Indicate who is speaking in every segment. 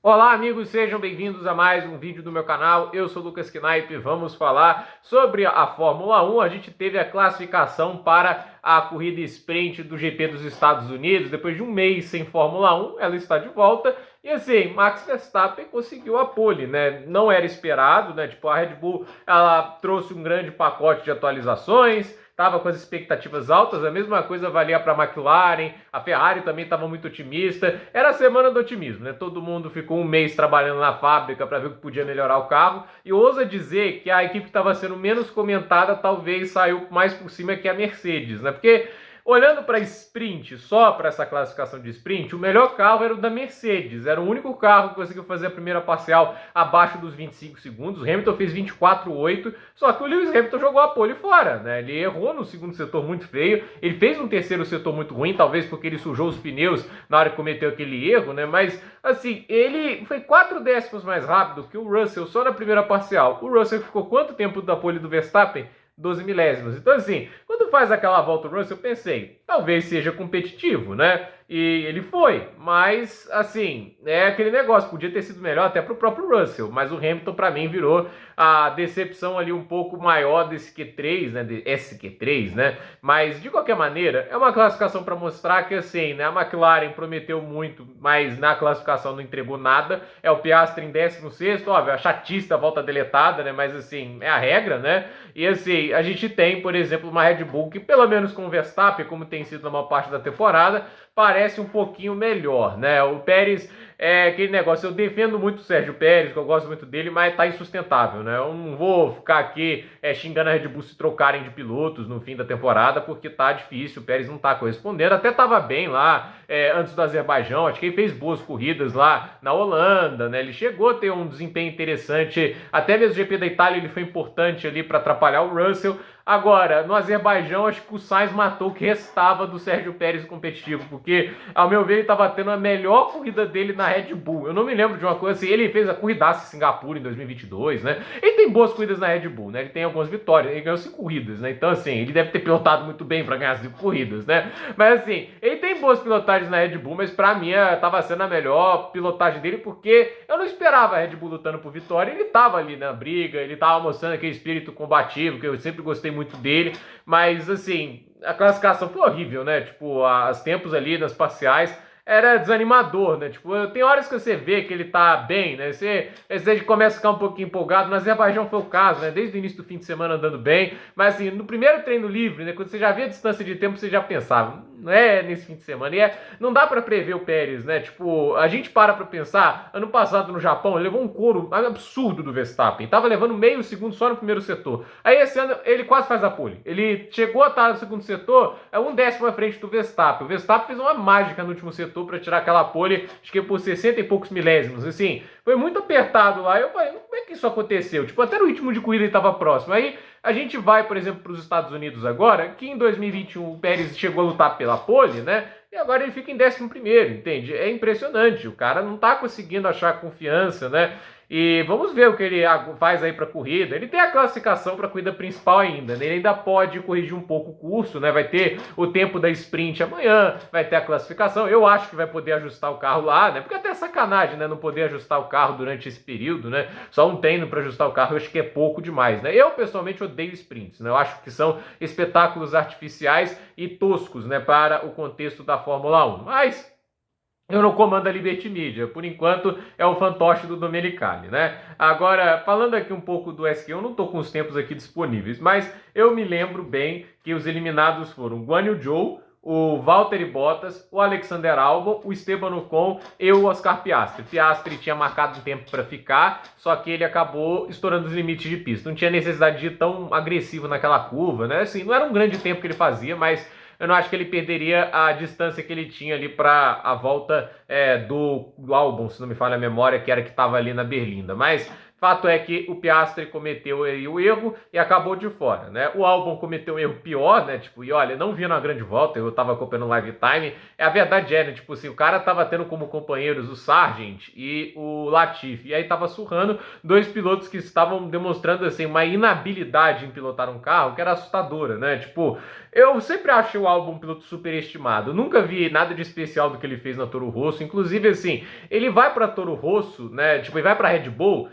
Speaker 1: Olá, amigos, sejam bem-vindos a mais um vídeo do meu canal. Eu sou o Lucas Knaip e vamos falar sobre a Fórmula 1. A gente teve a classificação para a corrida sprint do GP dos Estados Unidos. Depois de um mês sem Fórmula 1, ela está de volta. E assim, Max Verstappen conseguiu a pole, né? Não era esperado, né? Tipo, a Red Bull, ela trouxe um grande pacote de atualizações, estava com as expectativas altas, a mesma coisa valia para a McLaren, a Ferrari também estava muito otimista, era a semana do otimismo, né? Todo mundo ficou um mês trabalhando na fábrica para ver o que podia melhorar o carro, e ousa dizer que a equipe que estava sendo menos comentada talvez saiu mais por cima que a Mercedes, né? Porque olhando para sprint, só para essa classificação de sprint, o melhor carro era o da Mercedes. Era o único carro que conseguiu fazer a primeira parcial abaixo dos 25 segundos. O Hamilton fez 24,8, só que o Lewis Hamilton jogou a pole fora, né? Ele errou no segundo setor muito feio. Ele fez um terceiro setor muito ruim, talvez porque ele sujou os pneus na hora que cometeu aquele erro, né? Mas, assim, ele foi 4 décimos mais rápido que o Russell só na primeira parcial. O Russell ficou quanto tempo da pole do Verstappen? 12 milésimos. Então, assim, quando faz aquela volta o Russell, eu pensei, talvez seja competitivo, né? E ele foi, mas, assim, é aquele negócio, podia ter sido melhor até para o próprio Russell, mas o Hamilton, para mim, virou a decepção ali um pouco maior desse Q3, né? Desse Q3, né? Mas, de qualquer maneira, é uma classificação para mostrar que, assim, né? A McLaren prometeu muito, mas na classificação não entregou nada. É o Piastri em 16º, óbvio, a chatice da volta deletada, né? Mas, assim, é a regra, né? E, assim, a gente tem, por exemplo, uma Red Bull que, pelo menos com o Verstappen, como tem sido na maior parte da temporada, parece um pouquinho melhor, né? O Pérez é aquele negócio, eu defendo muito o Sérgio Pérez, que eu gosto muito dele, mas tá insustentável, né? Eu não vou ficar aqui xingando a Red Bull se trocarem de pilotos no fim da temporada, porque tá difícil, o Pérez não tá correspondendo, até tava bem lá antes do Azerbaijão, acho que ele fez boas corridas lá na Holanda, né? Ele chegou a ter um desempenho interessante, até mesmo o GP da Itália ele foi importante ali para atrapalhar o Russell. Agora, no Azerbaijão, acho que o Sainz matou o que restava do Sérgio Pérez competitivo, porque, ao meu ver, ele estava tendo a melhor corrida dele na Red Bull. Eu não me lembro de uma coisa assim, ele fez a corridaça em Singapura em 2022, né? Ele tem boas corridas na Red Bull, né? Ele tem algumas vitórias, ele ganhou 5 corridas, né? Então, assim, ele deve ter pilotado muito bem para ganhar 5 corridas, né? Mas, assim, ele tem boas pilotagens na Red Bull, mas para mim estava sendo a melhor pilotagem dele, porque eu não esperava a Red Bull lutando por vitória, ele estava ali na briga, ele estava mostrando aquele espírito combativo, que eu sempre gostei muito dele, mas assim, a classificação foi horrível, né? Tipo, os tempos ali nas parciais era desanimador, né? Tipo, tem horas que você vê que ele tá bem, né? Você começa a ficar um pouquinho empolgado. No Azerbaijão foi o caso, né? Desde o início do fim de semana andando bem. Mas assim, no primeiro treino livre, né? Quando você já via a distância de tempo, você já pensava, não é nesse fim de semana. Não dá pra prever o Pérez, né? Tipo, a gente para pra pensar, ano passado no Japão, ele levou um couro absurdo do Verstappen. Tava levando meio segundo só no primeiro setor. Aí esse ano ele quase faz a pole. Ele chegou a estar no segundo setor, um décimo à frente do Verstappen. O Verstappen fez uma mágica no último setor para tirar aquela pole, acho que por 60 e poucos milésimos. Assim, foi muito apertado lá. Eu falei, como é que isso aconteceu? Tipo, até no ritmo de corrida ele estava próximo. Aí a gente vai, por exemplo, para os Estados Unidos agora, que em 2021 o Pérez chegou a lutar pela pole, né? E agora ele fica em 11º, entende? É impressionante, o cara não tá conseguindo achar confiança, né? E vamos ver o que ele faz aí para a corrida. Ele tem a classificação para a corrida principal ainda, né? Ele ainda pode corrigir um pouco o curso, né? Vai ter o tempo da sprint amanhã, vai ter a classificação. Eu acho que vai poder ajustar o carro lá, né? Porque até é sacanagem, né? Não poder ajustar o carro durante esse período, né? Só um treino para ajustar o carro, eu acho que é pouco demais, né? Eu pessoalmente odeio sprints, né? Eu acho que são espetáculos artificiais e toscos, né? Para o contexto da Fórmula 1. Mas eu não comando a Liberty Media, por enquanto é o fantoche do Domenicali, né? Agora, falando aqui um pouco do SQ, eu não tô com os tempos aqui disponíveis, mas eu me lembro bem que os eliminados foram o Guan Yu Zhou, o Valtteri Bottas, o Alexander Albon, o Esteban Ocon e o Oscar Piastri. Piastri tinha marcado um tempo para ficar, só que ele acabou estourando os limites de pista. Não tinha necessidade de ir tão agressivo naquela curva, né? Assim, não era um grande tempo que ele fazia, mas eu não acho que ele perderia a distância que ele tinha ali para a volta do Albon, se não me falha a memória, que era que estava ali na Berlinda. Mas Fato é que o Piastri cometeu aí o erro e acabou de fora, né? O Albon cometeu um erro pior, né? Tipo, e olha, não vi na grande volta, eu tava acompanhando o live time. A verdade é, né? Tipo assim, o cara tava tendo como companheiros o Sargent e o Latifi. E aí tava surrando dois pilotos que estavam demonstrando, assim, uma inabilidade em pilotar um carro que era assustadora, né? Tipo, eu sempre achei o Albon um piloto superestimado. Nunca vi nada de especial do que ele fez na Toro Rosso. Inclusive, assim, ele vai pra Toro Rosso, né? Tipo, ele vai pra Red Bull.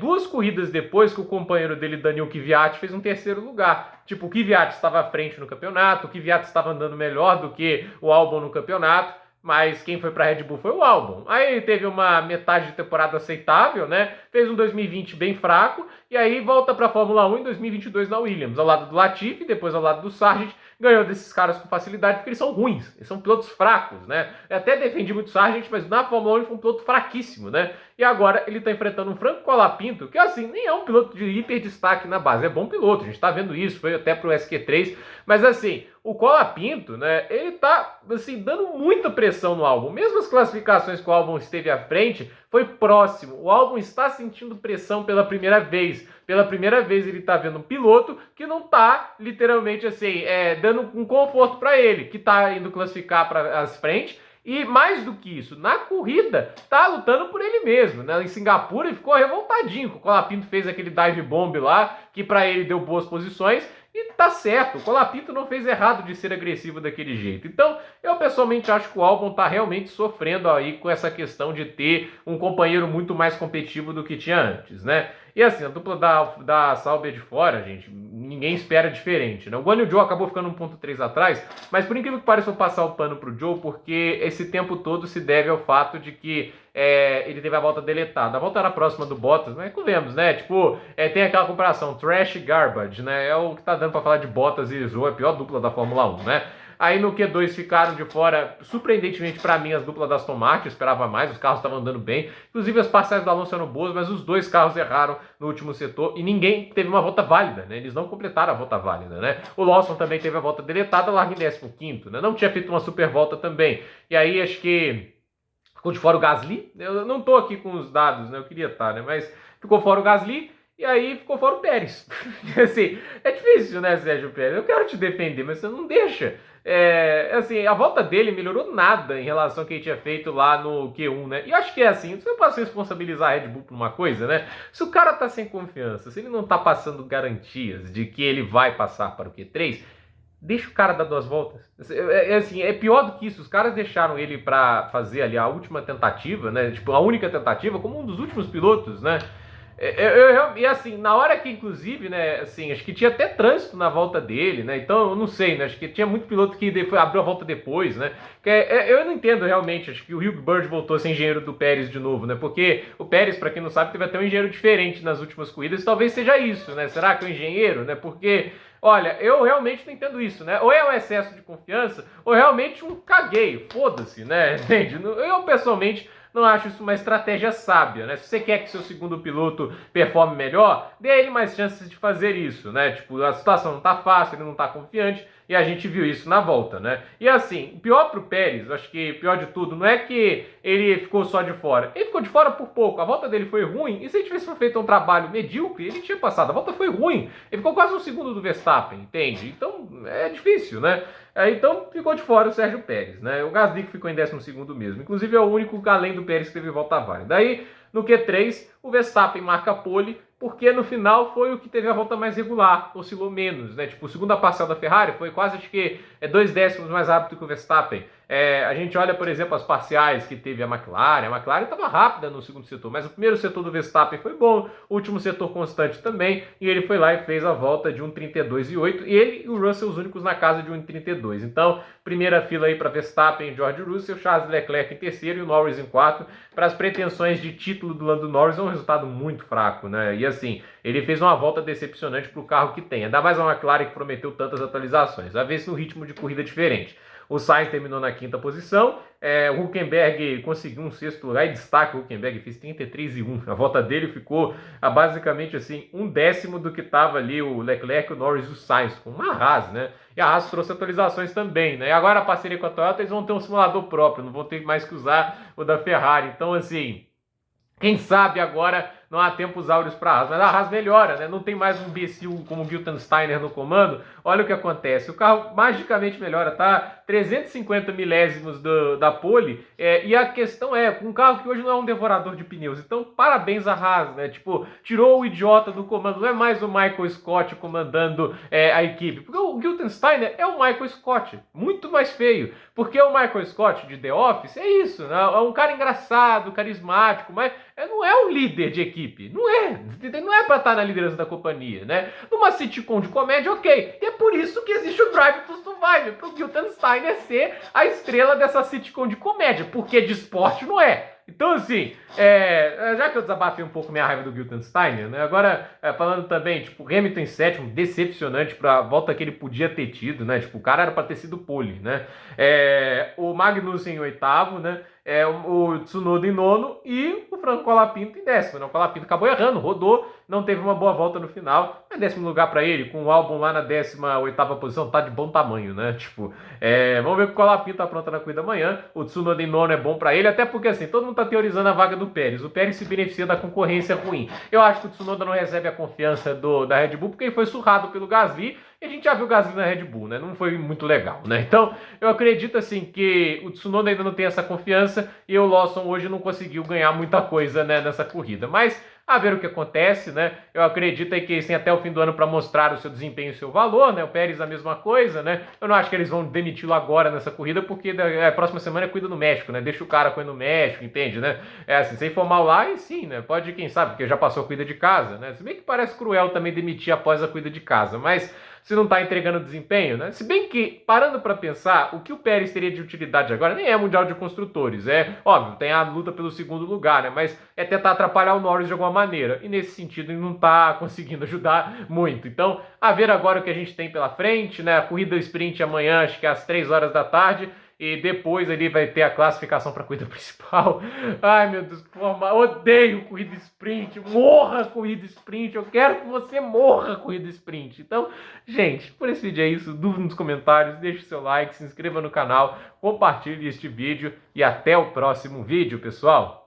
Speaker 1: 2 corridas depois que o companheiro dele, Daniil Kvyat, fez um terceiro lugar. Tipo, o Kvyat estava à frente no campeonato, o Kvyat estava andando melhor do que o Albon no campeonato, mas quem foi para Red Bull foi o Albon. Aí ele teve uma metade de temporada aceitável, né? Fez um 2020 bem fraco, e aí volta para a Fórmula 1 em 2022 na Williams, ao lado do Latifi, depois ao lado do Sargent. Ganhou desses caras com facilidade porque eles são ruins, eles são pilotos fracos, né? Eu até defendi muito o Sargent, mas na Fórmula 1 ele foi um piloto fraquíssimo, né? E agora ele tá enfrentando um Franco Colapinto, que assim, nem é um piloto de hiper destaque na base, é bom piloto, a gente tá vendo isso, foi até pro SQ3, mas assim, o Colapinto, né, ele tá, assim, dando muita pressão no Albon, mesmo as classificações que o Albon esteve à frente, foi próximo, o Albon está sentindo pressão pela primeira vez ele tá vendo um piloto que não tá, literalmente assim, dando um conforto para ele, que tá indo classificar para as frente. E mais do que isso, na corrida, tá lutando por ele mesmo, né? Em Singapura ele ficou revoltadinho, o Colapinto fez aquele dive bomb lá, que para ele deu boas posições, e tá certo, o Colapinto não fez errado de ser agressivo daquele jeito. Então, eu pessoalmente acho que o Albon tá realmente sofrendo aí com essa questão de ter um companheiro muito mais competitivo do que tinha antes, né? E assim, a dupla da Sauber de fora, gente, ninguém espera diferente, né? O Guan Yu Zhou acabou ficando 1,3 atrás, mas por incrível que pareça, eu vou passar o pano pro Zhou, porque esse tempo todo se deve ao fato de que ele teve a volta deletada. A volta era próxima do Bottas, mas convenhamos, né? Tipo, tem aquela comparação, trash garbage, né? É o que tá dando pra falar de Bottas e Zhou, é a pior dupla da Fórmula 1, né? Aí no Q2 ficaram de fora, surpreendentemente para mim, as duplas da Aston Martin, eu esperava mais, os carros estavam andando bem, inclusive as parciais do Alonso eram boas, mas os dois carros erraram no último setor e ninguém teve uma volta válida, né? Eles não completaram a volta válida, né? O Lawson também teve a volta deletada, larga em 15º, né? Não tinha feito uma super volta também. E aí acho que ficou de fora o Gasly, eu não tô aqui com os dados, né? Eu queria estar, né? Mas ficou fora o Gasly. E aí ficou fora o Pérez. Assim, é difícil, né, Sérgio Pérez? Eu quero te defender, mas você não deixa. Assim, a volta dele melhorou nada em relação ao que ele tinha feito lá no Q1, né? E acho que é assim, você não pode responsabilizar a Red Bull por uma coisa, né? Se o cara tá sem confiança, se ele não tá passando garantias de que ele vai passar para o Q3, deixa o cara dar 2 voltas. Assim, é pior do que isso. Os caras deixaram ele para fazer ali a última tentativa, né? Tipo, a única tentativa, como um dos últimos pilotos, né? E assim, na hora que, inclusive, né, assim, acho que tinha até trânsito na volta dele, né, então eu não sei, né, acho que tinha muito piloto que abriu a volta depois, né, eu não entendo realmente, acho que o Hugh Bird voltou a ser engenheiro do Pérez de novo, né, porque o Pérez, para quem não sabe, teve até um engenheiro diferente nas últimas corridas, talvez seja isso, né, será que é um engenheiro, né, porque... Olha, eu realmente não entendo isso, né? Ou é um excesso de confiança, ou realmente um cagueio, foda-se, né? Entende? Eu, pessoalmente, não acho isso uma estratégia sábia, né? Se você quer que seu segundo piloto performe melhor, dê a ele mais chances de fazer isso, né? Tipo, a situação não tá fácil, ele não tá confiante, e a gente viu isso na volta, né? E assim, pior pro Pérez, acho que pior de tudo, não é que ele ficou só de fora. Ele ficou de fora por pouco, a volta dele foi ruim, e se ele tivesse feito um trabalho medíocre, ele tinha passado. A volta foi ruim, ele ficou quase 1 segundo do Verstappen, entende? Então, é difícil, né? Então, ficou de fora o Sérgio Pérez, né? O Gasly ficou em 12º mesmo. Inclusive, é o único, além do Pérez, que teve volta válida. Daí, no Q3, o Verstappen marca pole, porque no final foi o que teve a volta mais regular, oscilou menos, né? Tipo, segunda parcial da Ferrari foi quase, acho que 2 décimos mais rápido que o Verstappen. A gente olha, por exemplo, as parciais que teve a McLaren estava rápida no segundo setor, mas o primeiro setor do Verstappen foi bom, o último setor constante também, e ele foi lá e fez a volta de 1,32,8, e ele e o Russell os únicos na casa de 1,32. Então, primeira fila aí para Verstappen, George Russell, Charles Leclerc em terceiro e o Norris em quarto. Para as pretensões de título do Lando Norris é um resultado muito fraco, né? E assim, ele fez uma volta decepcionante para o carro que tem, ainda mais a McLaren que prometeu tantas atualizações, a ver se no ritmo de corrida diferente. O Sainz terminou na 5ª posição, o Hülkenberg conseguiu um 6º lugar, e destaque, o Hülkenberg fez 33,1. A volta dele ficou basicamente assim, 1 décimo do que estava ali o Leclerc, o Norris e o Sainz, com uma Haas, né? E a Haas trouxe atualizações também, né? E agora a parceria com a Toyota, eles vão ter um simulador próprio, não vão ter mais que usar o da Ferrari. Então, assim, quem sabe agora não há tempos áureos para a Haas, mas a Haas melhora, né? Não tem mais um imbecil como o Gilton Steiner no comando. Olha o que acontece, o carro magicamente melhora, tá 350 milésimos da pole, e a questão é, um carro que hoje não é um devorador de pneus, então parabéns a Haas, né? Tipo, tirou o idiota do comando, não é mais o Michael Scott comandando a equipe, porque o Gilton Steiner é o Michael Scott, muito mais feio, porque o Michael Scott de The Office é isso, né? É um cara engraçado, carismático, mas não é um líder de equipe, não é pra estar na liderança da companhia, né? Numa sitcom de comédia, ok, e é por isso que existe o Drive to Survive, pro Gilton Steiner ser a estrela dessa sitcom de comédia, porque de esporte não é. Então, assim, já que eu desabafei um pouco minha raiva do Gilton Steiner, né? Agora, falando também, tipo, Hamilton em sétimo, decepcionante pra volta que ele podia ter tido, né? Tipo, o cara era pra ter sido pole, né? O Magnussen em oitavo, né? O Tsunoda em nono e o Franco Colapinto em décimo, né? O Colapinto acabou errando, rodou, não teve uma boa volta no final. É décimo lugar pra ele, com o álbum lá na 18ª posição, tá de bom tamanho, né? Tipo, vamos ver que o Colapinto tá pronto na corrida amanhã. O Tsunoda em nono é bom pra ele, até porque assim, todo mundo tá teorizando a vaga do Pérez. O Pérez se beneficia da concorrência ruim. Eu acho que o Tsunoda não recebe a confiança da Red Bull porque ele foi surrado pelo Gasly. E a gente já viu o Gasly na Red Bull, né? Não foi muito legal, né? Então, eu acredito assim que o Tsunoda ainda não tem essa confiança e o Lawson hoje não conseguiu ganhar muita coisa, né, nessa corrida. Mas a ver o que acontece, né? Eu acredito aí que eles têm até o fim do ano para mostrar o seu desempenho e o seu valor, né? O Pérez a mesma coisa, né? Eu não acho que eles vão demiti-lo agora nessa corrida, porque a próxima semana é cuida no México, né? Deixa o cara correr no México, entende, né? Assim, se for mal lá, e sim, né? Pode, quem sabe, porque já passou a cuida de casa, né? Se bem que parece cruel também demitir após a cuida de casa, mas se não tá entregando desempenho, né? Se bem que, parando para pensar, o que o Pérez teria de utilidade agora nem é Mundial de Construtores, óbvio, tem a luta pelo segundo lugar, né? Mas é tentar atrapalhar o Norris de alguma maneira, e nesse sentido ele não tá conseguindo ajudar muito. Então, a ver agora o que a gente tem pela frente, né? A corrida sprint amanhã, acho que às 3 horas da tarde, e depois ali vai ter a classificação para a corrida principal. Ai, meu Deus, que forma. Odeio corrida sprint. Morra corrida sprint. Eu quero que você morra corrida sprint. Então, gente, por esse vídeo é isso. Dúvida nos comentários, deixe seu like, se inscreva no canal, compartilhe este vídeo e até o próximo vídeo, pessoal.